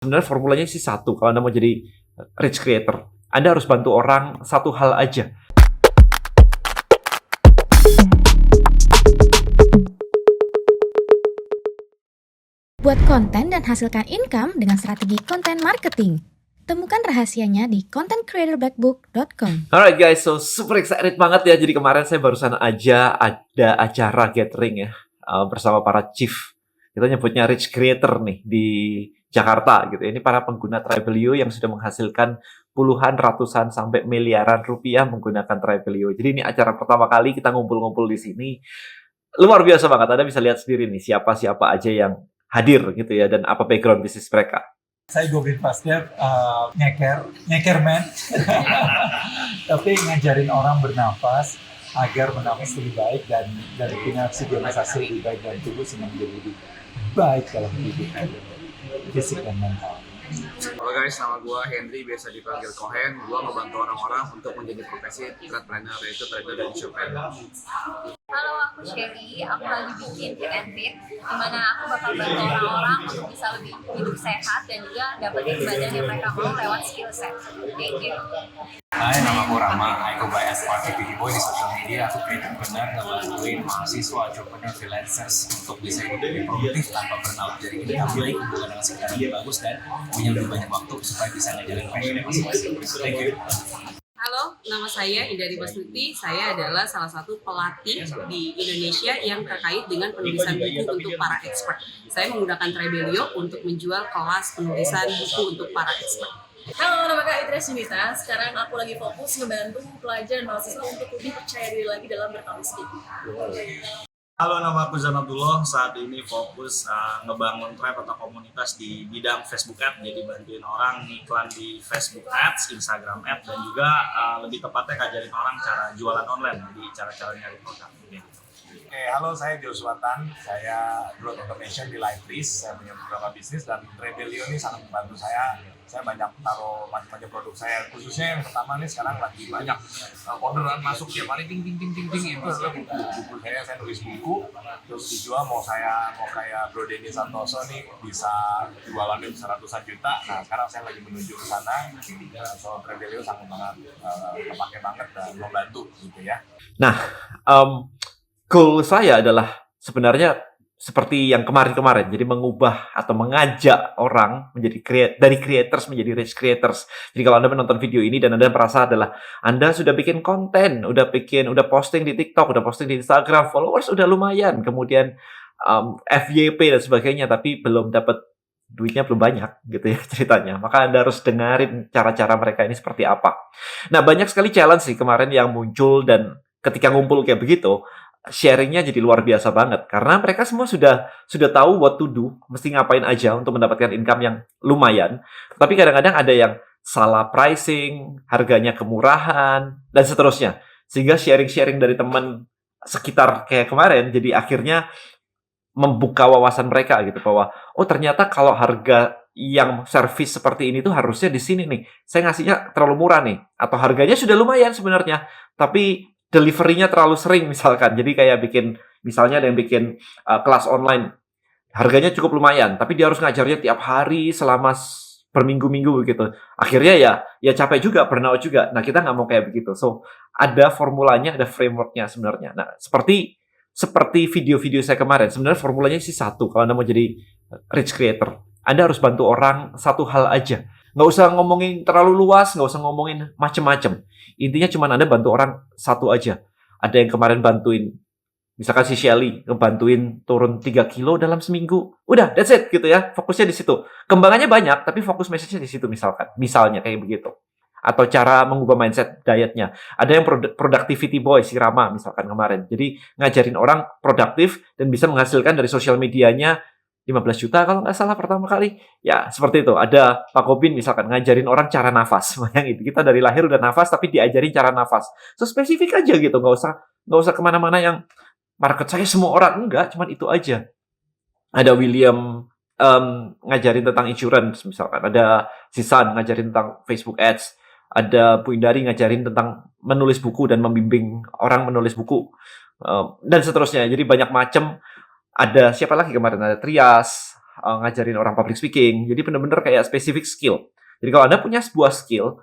Sebenarnya formulanya sih satu, kalau Anda mau jadi rich creator, Anda harus bantu orang satu hal aja. Buat konten dan hasilkan income dengan strategi konten marketing. Temukan rahasianya di contentcreatorblackbook.com. Alright guys, so super excited banget ya. Jadi kemarin saya barusan aja ada acara gathering ya, bersama para chief. Kita nyebutnya rich creator nih di Jakarta gitu. Ini para pengguna Tribelio yang sudah menghasilkan puluhan, ratusan, sampai miliaran rupiah menggunakan Tribelio. Jadi ini acara pertama kali kita ngumpul-ngumpul di sini. Luar biasa banget. Anda bisa lihat sendiri nih siapa-siapa aja yang hadir gitu ya, dan apa background bisnis mereka. Saya Gobin Pastia, nyeker man, tapi ngajarin orang bernafas agar bernafas lebih baik dan punya oksigenisasi lebih baik dan tubuh sehingga menjadi lebih baik dalam hidup fisik dan mental. Halo guys, nama gue Henry, biasa dipanggil Kohen. Gue ngebantu orang-orang untuk menjadi profesi trader, yaitu trader dan insurance. Halo, aku Sherry. Aku lagi bikin Fit and Fit, dimana aku bakal bantu orang-orang untuk bisa lebih hidup sehat dan juga dapetin badan yang mereka mau lewat skill set. Thank you. Hai, nama aku Rama. I go by as Party Boy di social media. Aku benar ngebantuin mahasiswa, entrepreneur, freelancers untuk bisa hidup lebih produktif tanpa burnout. Jadi kita baik hubungan dengan sekitar lebih bagus dan punya lebih banyak waktu supaya bisa ngajarin passionnya masing-masing. Thank you. Halo, nama saya Indari Basnuti. Saya adalah salah satu pelatih di Indonesia yang terkait dengan penulisan buku untuk para expert. Saya menggunakan Tribelio untuk menjual kelas penulisan buku untuk para expert. Halo, nama Kak Idris Yunita. Sekarang aku lagi fokus ngebantu pelajar dan mahasiswa untuk lebih percaya diri lagi dalam bertulis. Halo, nama aku Zan Abdullah. Saat ini fokus ngebangun tribe atau komunitas di bidang Facebook Ads. Jadi bantuin orang iklan di Facebook Ads, Instagram Ads, dan juga lebih tepatnya ngajarin orang cara jualan online. Jadi cara-cara nyari produk. Oke, halo, saya Joshua Tan. Saya Growth Automation di Liveris. Saya punya beberapa bisnis dan Tribelio ini sangat membantu saya. Saya banyak taruh macam-macam produk saya. Khususnya yang pertama nih sekarang lagi banyak orderan masuk tiap hari ting itu adalah buku saya. Saya nulis buku terus dijual, mau kayak Bro Denny Santoso nih bisa jualannya bisa ratusan juta. Nah, sekarang saya lagi menuju ke sana. So Tribelio sangat terpakai banget dan membantu gitu ya. Nah, goal saya adalah sebenarnya seperti yang kemarin-kemarin, jadi mengubah atau mengajak orang menjadi dari creators menjadi rich creators. Jadi kalau Anda menonton video ini dan Anda merasa adalah Anda sudah bikin konten, udah posting di TikTok, udah posting di Instagram, followers udah lumayan, kemudian FYP dan sebagainya, tapi belum dapat duitnya, belum banyak gitu ya ceritanya. Maka Anda harus dengerin cara-cara mereka ini seperti apa. Nah, banyak sekali challenge sih kemarin yang muncul, dan ketika ngumpul kayak begitu, sharingnya jadi luar biasa banget karena mereka semua sudah tahu what to do, mesti ngapain aja untuk mendapatkan income yang lumayan. Tapi kadang-kadang ada yang salah pricing, harganya kemurahan, dan seterusnya. Sehingga sharing-sharing dari teman sekitar kayak kemarin jadi akhirnya membuka wawasan mereka gitu, bahwa oh ternyata kalau harga yang service seperti ini tuh harusnya di sini nih. Saya ngasihnya terlalu murah nih, atau harganya sudah lumayan sebenarnya, tapi delivery-nya terlalu sering misalkan. Jadi kayak misalnya ada yang bikin kelas online, harganya cukup lumayan, tapi dia harus ngajarnya tiap hari selama berminggu-minggu begitu. Akhirnya ya capek juga, burnout juga. Nah, kita nggak mau kayak begitu. So, ada formulanya, ada framework-nya sebenarnya. Nah, seperti video-video saya kemarin, sebenarnya formulanya sih satu. Kalau Anda mau jadi rich creator, Anda harus bantu orang satu hal aja. Nggak usah ngomongin terlalu luas, nggak usah ngomongin macem-macem. Intinya cuma Anda bantu orang satu aja. Ada yang kemarin bantuin, misalkan si Shelly, ngebantuin turun 3 kilo dalam seminggu. Udah, that's it gitu ya. Fokusnya di situ. Kembangannya banyak, tapi fokus message-nya di situ misalkan. Misalnya kayak begitu. Atau cara mengubah mindset dietnya. Ada yang productivity boy, si Rama misalkan kemarin. Jadi ngajarin orang produktif dan bisa menghasilkan dari sosial medianya 15 juta kalau nggak salah pertama kali. Ya, seperti itu. Ada Pak Gobin misalkan ngajarin orang cara nafas. Yang itu kita dari lahir udah nafas, tapi diajarin cara nafas. So, spesifik aja gitu. Nggak usah kemana-mana yang market saya semua orang. Enggak, cuman itu aja. Ada William ngajarin tentang insurance misalkan. Ada Sisan ngajarin tentang Facebook Ads. Ada Bu Indari ngajarin tentang menulis buku dan membimbing orang menulis buku. Dan seterusnya. Jadi banyak macam. Ada siapa lagi kemarin? Ada Trias, ngajarin orang public speaking. Jadi bener-bener kayak specific skill. Jadi kalau Anda punya sebuah skill,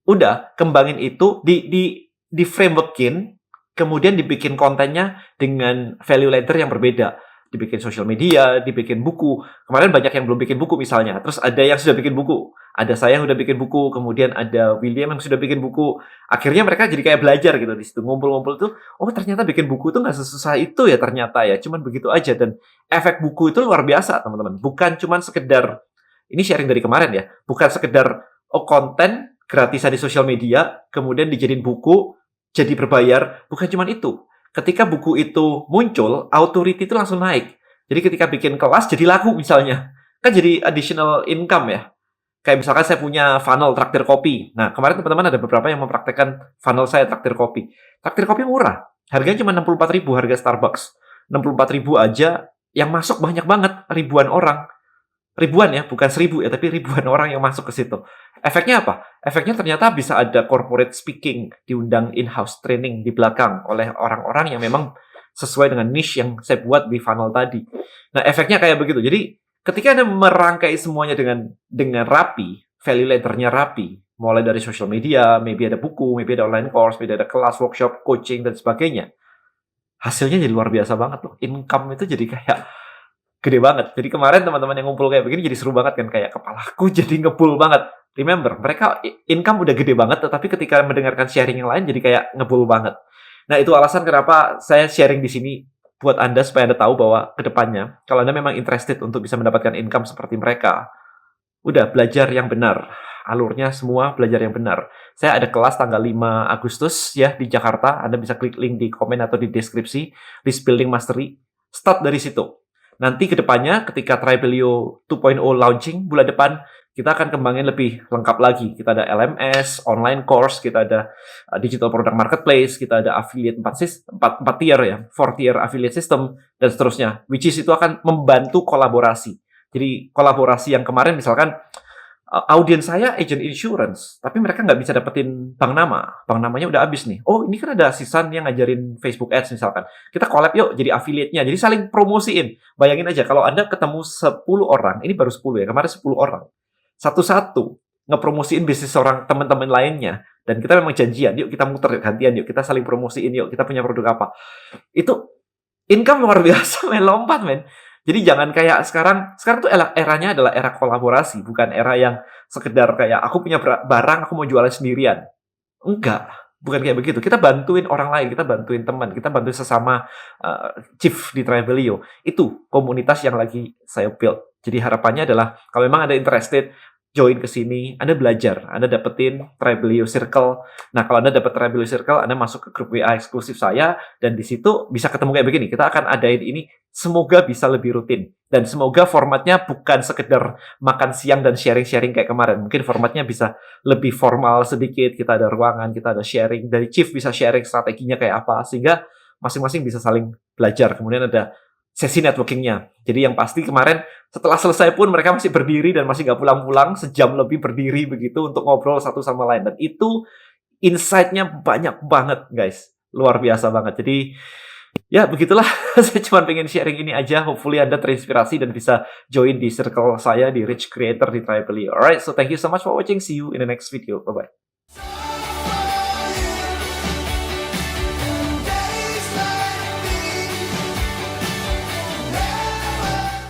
udah kembangin itu di frameworkin, kemudian dibikin kontennya dengan value ladder yang berbeda. Dibikin social media, dibikin buku. Kemarin banyak yang belum bikin buku misalnya. Terus ada yang sudah bikin buku. Ada saya yang sudah bikin buku, kemudian ada William yang sudah bikin buku. Akhirnya mereka jadi kayak belajar gitu di situ. Ngumpul-ngumpul tuh, oh ternyata bikin buku tuh nggak sesusah itu ya ternyata ya. Cuman begitu aja. Dan efek buku itu luar biasa teman-teman. Bukan cuman sekedar, ini sharing dari kemarin ya. Bukan sekedar, konten gratisan di sosial media, kemudian dijadiin buku, jadi berbayar. Bukan cuman itu. Ketika buku itu muncul, authority itu langsung naik. Jadi ketika bikin kelas, jadi laku misalnya. Kan jadi additional income ya. Kayak misalkan saya punya funnel traktir kopi. Nah, kemarin teman-teman ada beberapa yang mempraktekkan funnel saya traktir kopi. Traktir kopi murah. Harganya cuma 64.000 harga Starbucks. 64.000 aja, yang masuk banyak banget. Ribuan orang. Ribuan ya, bukan 1.000 ya, tapi ribuan orang yang masuk ke situ. Efeknya apa? Efeknya ternyata bisa ada corporate speaking, diundang in-house training di belakang oleh orang-orang yang memang sesuai dengan niche yang saya buat di funnel tadi. Nah, efeknya kayak begitu. Jadi, ketika Anda merangkai semuanya dengan rapi, value ladder-nya rapi, mulai dari social media, maybe ada buku, maybe ada online course, maybe ada kelas, workshop, coaching, dan sebagainya, hasilnya jadi luar biasa banget loh. Income itu jadi kayak gede banget. Jadi kemarin teman-teman yang ngumpul kayak begini jadi seru banget kan, kayak kepalaku jadi ngebul banget. Remember, mereka income udah gede banget, tetapi ketika mendengarkan sharing yang lain jadi kayak ngebul banget. Nah, itu alasan kenapa saya sharing di sini buat Anda supaya Anda tahu bahwa ke depannya kalau Anda memang interested untuk bisa mendapatkan income seperti mereka, udah belajar yang benar. Alurnya semua belajar yang benar. Saya ada kelas tanggal 5 Agustus ya di Jakarta. Anda bisa klik link di komen atau di deskripsi. List Building Mastery. Start dari situ. Nanti ke depannya ketika Tribelio 2.0 launching bulan depan, kita akan kembangin lebih lengkap lagi. Kita ada LMS, online course, kita ada digital product marketplace, kita ada affiliate 4 tier ya, 4 tier affiliate system, dan seterusnya. Which is itu akan membantu kolaborasi. Jadi kolaborasi yang kemarin misalkan, audiens saya agent insurance, tapi mereka nggak bisa dapetin bank nama. Bank namanya udah habis nih. Oh, ini kan ada Sisan yang ngajarin Facebook Ads misalkan. Kita collab yuk jadi affiliate-nya. Jadi saling promosiin. Bayangin aja kalau Anda ketemu 10 orang, ini baru 10 ya, kemarin 10 orang. Satu-satu ngepromosiin bisnis orang teman-teman lainnya. Dan kita memang janjian, yuk kita muter gantian, yuk kita saling promosiin, yuk kita punya produk apa. Itu income luar biasa, men, lompat, men. Jadi jangan kayak sekarang tuh eranya adalah era kolaborasi, bukan era yang sekedar kayak aku punya barang, aku mau jualan sendirian. Enggak, bukan kayak begitu. Kita bantuin orang lain, kita bantuin teman, kita bantuin sesama chief di Tribelio. Itu komunitas yang lagi saya build. Jadi harapannya adalah kalau memang Anda interested, join ke sini, Anda belajar, Anda dapetin Tribelio Circle. Nah, kalau Anda dapat Tribelio Circle, Anda masuk ke grup WA eksklusif saya, dan di situ bisa ketemu kayak begini. Kita akan adain ini, semoga bisa lebih rutin. Dan semoga formatnya bukan sekedar makan siang dan sharing-sharing kayak kemarin. Mungkin formatnya bisa lebih formal sedikit, kita ada ruangan, kita ada sharing, dari chief bisa sharing strateginya kayak apa, sehingga masing-masing bisa saling belajar. Kemudian ada sesi networking-nya. Jadi yang pasti kemarin setelah selesai pun mereka masih berdiri dan masih nggak pulang-pulang, sejam lebih berdiri begitu untuk ngobrol satu sama lain. Dan itu insight-nya banyak banget, guys. Luar biasa banget. Jadi ya begitulah. Saya cuma pengen sharing ini aja. Hopefully Anda terinspirasi dan bisa join di circle saya di Rich Creator di Tribelio. Alright, so thank you so much for watching. See you in the next video. Bye-bye.